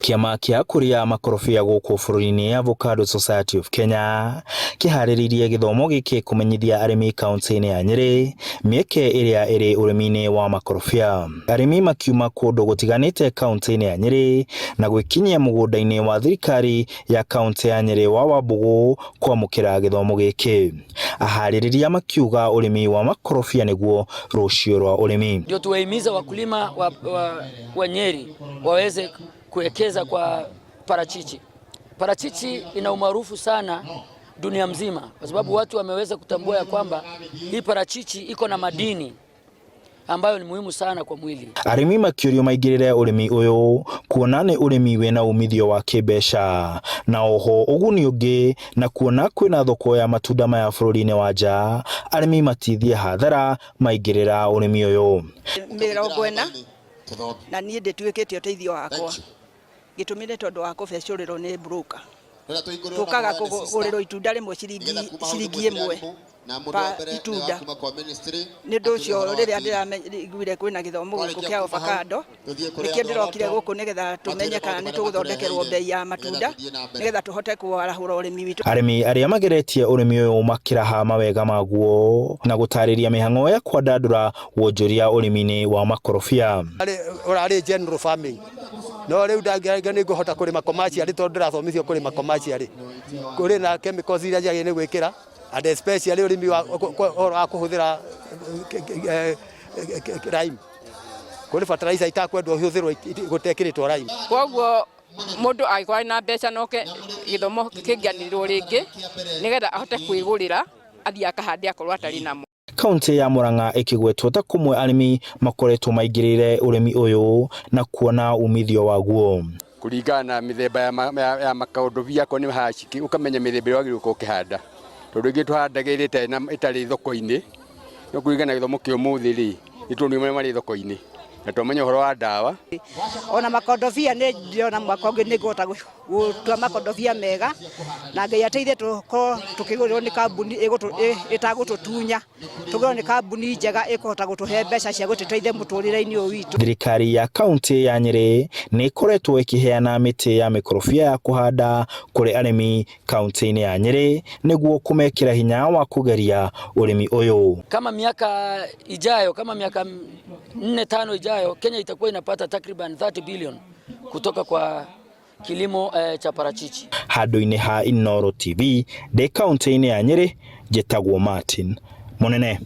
Kĩama kĩa kũria makorobia gũkũ bũrũri-inĩ Avocado Society of Kenya kĩharĩrĩirie gĩthomo gĩkĩ kũmenyithia arĩmi kaunti-inĩ ya Nyĩrĩ mĩeke ĩrĩa ĩrĩ ũrĩmi-inĩ wa makorobia. Arĩmi makiuma kũndũ gũtiganĩte kaunti-inĩ ya Nyĩrĩ na gwĩkinyia mũgũnda-inĩ wa thirikari ya kaunti ya Nyĩrĩ wa Wambũgũ kwamũkĩra gĩthomo gĩkĩ. Aharĩrĩria makiuga ũrĩmi wa makorobia nĩguo rũciũ rwa ũrĩmi. Ndio tuwahimiza wakulima wa Nyĩrĩ waweze kuwekeza kwa parachichi. Parachichi ina umaarufu sana dunia mzima kwa sababu watu wameweza kutambua ya kwamba hii parachichi iko na madini ambayo ni muhimu sana kwa mwili. Arĩmi makĩũrio maingĩrĩre ũrĩmi ũyũ kuona nĩ ũrĩmi wĩna umithio wa kĩmbeca na oho ũguni ũngĩ na kuona kwĩna thoko ya matunda maya bũrũri-inĩ wa nja, arĩmi matithie hathara maingĩrĩra ũrĩmi ũyũ. Mĩrongo ĩna na niĩ ndĩtuĩkĩte ũteithio wakwa gĩtũmire tondũ wa kũbecũrĩrwo nĩ broker. Tũkaga kũgũrĩrwo itunda rĩmwe ciringi ĩmwe pa itunda. Nĩ ũndũ ũcio rĩrĩa ndĩraiguire kwĩna gĩthomo gĩkũ kĩa avocado nĩkĩo ndĩrokire gũkũ nĩgetha tũmenye kana nĩ tũgũthondekerwo bei ya matunda nĩgetha tũhote kwarahũra ũrĩmi witũ. Arĩmi arĩa mageretie ũrĩmi ũyũ makĩraha mawega maguo na gũtarĩria mĩhang'o ya kwandandũra wonjoria ũrĩmi-inĩ wa makorobia. Ũrarĩ general farming no rĩu ndangĩanga nĩ ngũhota kũrĩma commercial tondũ ndĩrathomithio kũrĩma commercial kũrĩ na chemicals iria njagĩrĩire nĩ gwĩkĩra and especially ũrĩmi wa kũhũthĩra lime kũrĩ fertilizer itakwendwo ũhũthĩrwo gũtekĩrĩtwo lime. Koguo mũndũ angĩkorwo na mbeca noke gĩthomo kĩngĩanĩrĩrwo rĩngĩ nĩgetha ahote kwĩgũrĩra athiĩ akahande akorwo atarĩ namo. Kaunti ya Murang'a ĩkĩgwetwo ta kũmwe arĩmi makoretwo maingĩrĩre ũrĩmi ũyũ na kuona umithio waguo. Kũringana na mĩthemba ya makorobia ko nĩ haciki ũkamenya mĩthemba ĩrĩa wagĩrĩirwo gũkĩhanda. Tondũ ingĩ tũhandagĩra ĩtarĩ thoko-inĩ no kũringana na gĩthomo kĩa ũmũthĩ rĩ nĩtũronio marĩ thoko-inĩ na tũmenya ũhoro wa ndawa. Ona makorobia nĩ ndĩrona mwaka ũngĩ nĩngũhota gũtua makorobia mega na Ngai ateithie tũkĩgũrĩrwo nĩ kambuni ĩtagũtũtunya, tũgũrĩrwo nĩ kambuni njega ĩkũhota gũtũhe mbeca cia gũtũteithia mũtũrĩre-inĩ ũyũ witũ. Thirikari ya kaunti ya Nyĩrĩ nĩ ĩkoretwo ĩkĩheana mĩtĩ ya mĩkorobia ya kũhanda kũrĩ arĩmi kaunti-inĩ ya Nyĩrĩ nĩguo kũmekĩra hinya wa kũgeria ũrĩmi ũyũ. Kama miaka ijayo, kama miaka 4-5 ijayo, Kenya itakuwa inapata takriban 30 billion kutoka kwa kilimo cha parachichi. Handũ-inĩ ha Inooro TV, de kaunti-inĩ ya Nyĩrĩ, njĩtagwo Martin Mũnene.